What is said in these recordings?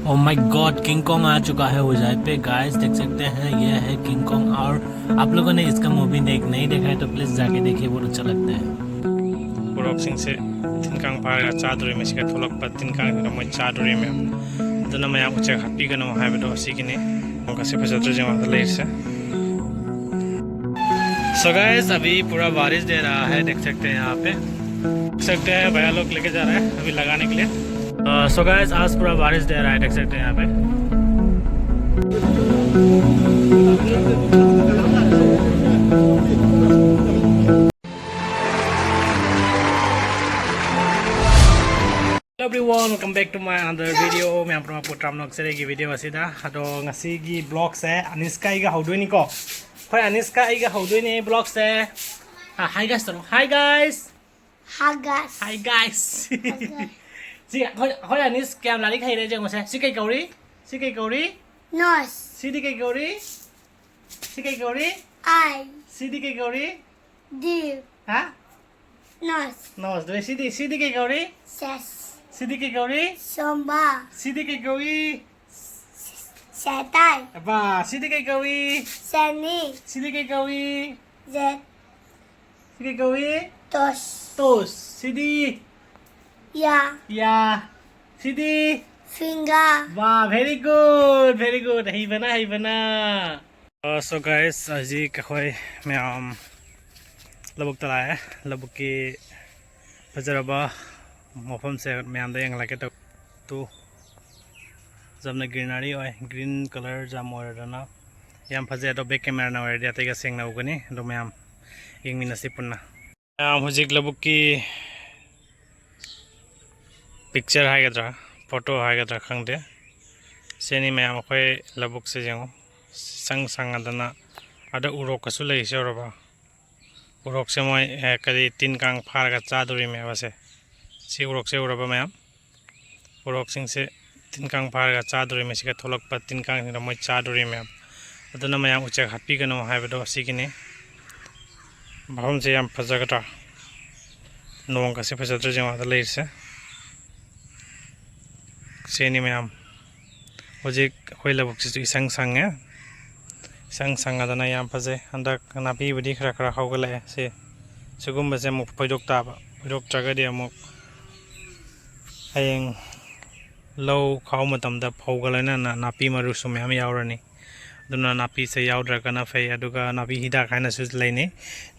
O my God, King Kong आ चुका है उजाई पे। गाइस देख सकते हैं, ये है किंग कॉन्ग। और आप लोगों ने इसका मूवी नहीं देखा है तो प्लीज जाके देखिए, बहुत अच्छा लगता है। पुरोक्सिंग से तिनकांग पार चादुरी में सिका थोलक पर तिनकांग में चादुरी में दोनों में आप उच्च हैप्पी का नाम है बेटो सीखने उनका सिर्फ सत्र जमा ले से। सो गाइस अभी पूरा बारिश दे रहा है, देख सकते हैं यहाँ पे। देख सकते हैं भैया लोग लेके जा रहे हैं अभी लगाने के लिए। सो गाइस आज पूरा बारिश दे रहा है, देख सकते हैं यहाँ पे। Hello everyone, welcome back to my another video. मैं आप लोगों को ट्राम नक्सरे की वीडियो असीदा तो ngasi की ब्लॉग से अनिष्का इगा हौदोनी को खोय अनिष्का इगा हौदोनी ब्लॉग से हाय गाइस तो हाय गाइस हाय गाइस जी खोय अनिस क्या लाली खाई रहे जंग से सिकै Gauri Nose, सिदिकै Gauri eye, सिदिकै Gauri deer, हाँ nose, नमस्ते दो सिदिकै Gauri sass, सिदिकै Gauri somba, सिदिकै Gauri satai, अब सिदिकै Gauri sani, सिदिकै Gauri zet, सिदिकै Gauri tos, तोस सिदी ya, सिदी finger, वाह वेरी गुड है बना सो गाइस अजी कखोय मैम लबुक तला है लबुक की फजरबा मौसम से मैम यंग लगे तो जबना ग्रीनरी ग्रीन कलर जाम ना याम फजे तो बैक कैमरा ना दिया सेंग ना उगनी तो मैम यंग मिनसी पुन्ना मैम हुजिक लबुक की पिक्चर हाइगद्रा फोटो हाइगद्रा खंगदे सेनी मैम अखोय लबुक से जेंगो संग संगदना अद उरोक कसु लई सेरबा उरोक से मोय करी तीन कांग फारगा चादुरी में बसे सी उरोक से उरबा मैम उरोक सिंग से तीन कांग फारगा चादुरी में सिका थोलक पर तीन कांग मोय चादुरी में अदना मैम उच्च हैप्पी का नाम है बेटो सीखने भावम से याम फजगटा नोंग का से फजत्र जमा ले से सेनी मैम हजिक अखोय लबुक से संग संगदना याम फजे हंदक नापी बदी खरा खरा खावगले से सुगुम से मुक फैदोक ताबा फैदोक त्रगदि अमुक हयेंग लौ खाव मतमदा फौगलना नापी मरुसु मैम यावरनी दुना नापी से यावद्रगना फै अदुगा नापी हिदाक हायना सु लैने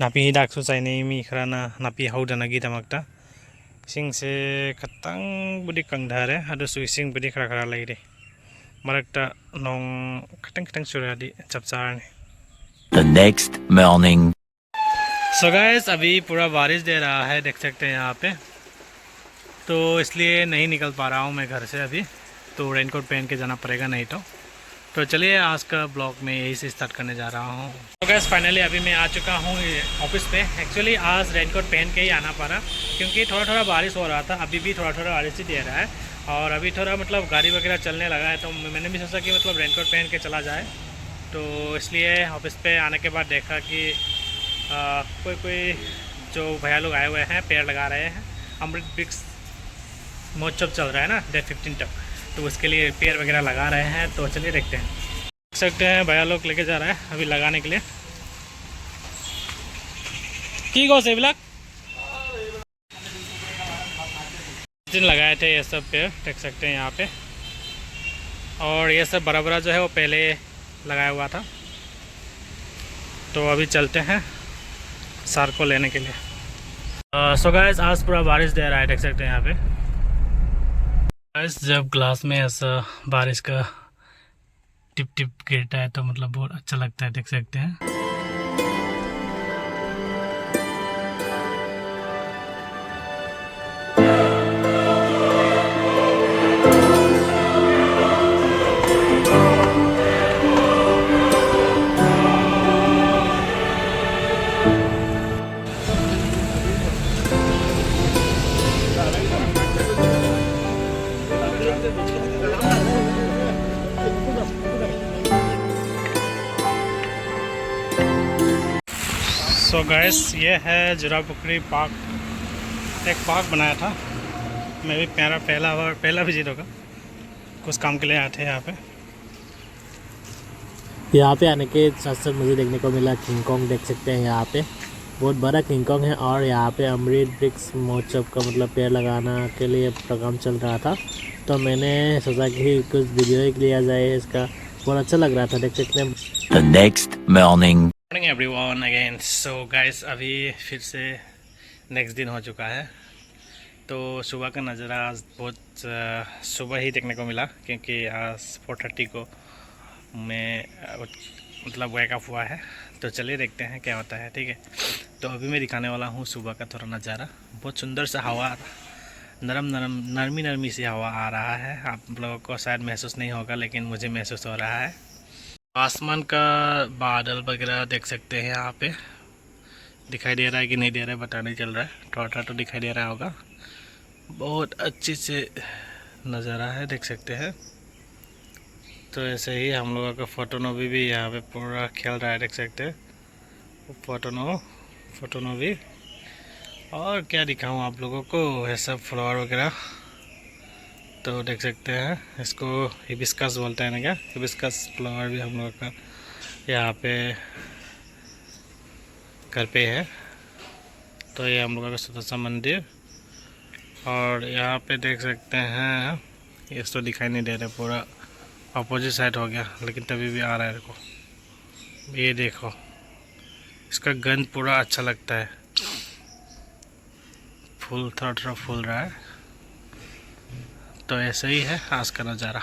नापी हिदाक सु चाइने मी खराना नापी हावदनगी दमकता सिंग से खतंग बुदी कंधारे अदुसु सिंग बुदी खरा खरा लैरे मरकता नोंग खतंग सुरादी चपचारने। The next morning. So guys अभी पूरा बारिश दे रहा है, देख सकते हैं यहाँ पे, तो इसलिए नहीं निकल पा रहा हूँ मैं घर से अभी, तो रेनकोट पहन के जाना पड़ेगा नहीं तो चलिए आज का ब्लॉग में यही से स्टार्ट करने जा रहा हूँ। तो गाइस फाइनली अभी मैं आ चुका हूँ ऑफिस पे। एक्चुअली आज रेनकोट पहन के ही आना पड़ा क्योंकि थोड़ा बारिश हो रहा था, अभी भी थोड़ा बारिश ही दे रहा है और अभी थोड़ा मतलब गाड़ी वगैरह चलने लगा है, तो मैंने भी सोचा कि मतलब रेनकोट पहन के चला जाए। तो इसलिए ऑफिस पे आने के बाद देखा कि कोई जो भैया लोग आए हुए हैं पेड़ लगा रहे हैं। अमृत वृक्ष महोत्सव चल रहा है ना डेट 15 तक, तो उसके लिए पेड़ वगैरह लगा रहे हैं। तो चलिए देखते हैं। देख सकते हैं भैया लोग लेके जा रहे हैं अभी लगाने के लिए। की गो से दिन लगाए थे ये सब पेड़, देख सकते हैं यहाँ पे, और ये सब बड़ा जो है वो पहले लगाया हुआ था। तो अभी चलते हैं सार को लेने के लिए। सो गाइस आज पूरा बारिश दे रहा है, देख सकते हैं यहाँ पे। गाइस जब ग्लास में ऐसा बारिश का टिप गिरता है तो मतलब बहुत अच्छा लगता है, देख सकते हैं। सो गाइस ये है जुरापुखरी पार्क, एक पार्क बनाया था। मैं भी पहला विजिट होगा। कुछ काम के लिए आए थे यहाँ पे। यहाँ पे आने के साथ साथ मुझे देखने को मिला किंग कॉन्ग, देख सकते हैं यहाँ पे बहुत बड़ा किंग कॉन्ग है। और यहाँ पे अमृत वृक्ष महोत्सव का मतलब पेड़ लगाना के लिए प्रोग्राम चल रहा था, तो मैंने सोचा कि कुछ वीडियो ही लिया जाए इसका, बहुत अच्छा लग रहा था, देख सकते हैं। The next morning. Morning everyone again. So guys अभी फिर से नेक्स्ट दिन हो चुका है। तो सुबह का नज़ारा आज बहुत सुबह ही देखने को मिला, क्योंकि आज 4:30 को मैं मतलब वेकअप हुआ है। तो चलिए देखते हैं क्या होता है, ठीक है। तो अभी मैं दिखाने वाला हूँ सुबह का थोड़ा नज़ारा। बहुत सुंदर सा हवा, नरमी सी हवा आ रहा है। आप लोगों को शायद महसूस नहीं होगा, लेकिन मुझे महसूस हो रहा है। आसमान का बादल वगैरह देख सकते हैं यहाँ पे, दिखाई दे रहा है कि नहीं दे रहा है पता नहीं चल रहा है, थोड़ा तो दिखाई दे रहा होगा। बहुत अच्छी से नज़ारा है, देख सकते हैं। तो ऐसे ही हम लोगों का फोटोनोवी भी यहाँ पे पूरा खेल रहा है, देख सकते हैं। फोटोनोवी और क्या दिखाऊँ आप लोगों को, ये सब फ्लावर वगैरह तो देख सकते हैं। इसको हिबिस्कस बोलते हैं ना, क्या हिबिस्कस फ्लावर भी हम लोग का यहाँ पे घर पे है। तो ये हम लोगों का छोटा सा मंदिर, और यहाँ पे देख सकते हैं ये तो दिखाई नहीं दे रहा, पूरा अपोजिट साइड हो गया, लेकिन तभी भी आ रहा है। देखो ये देखो, इसका गंध पूरा अच्छा लगता है। फूल थोड़ा फूल रहा है। तो ऐसे ही है आज का नज़ारा।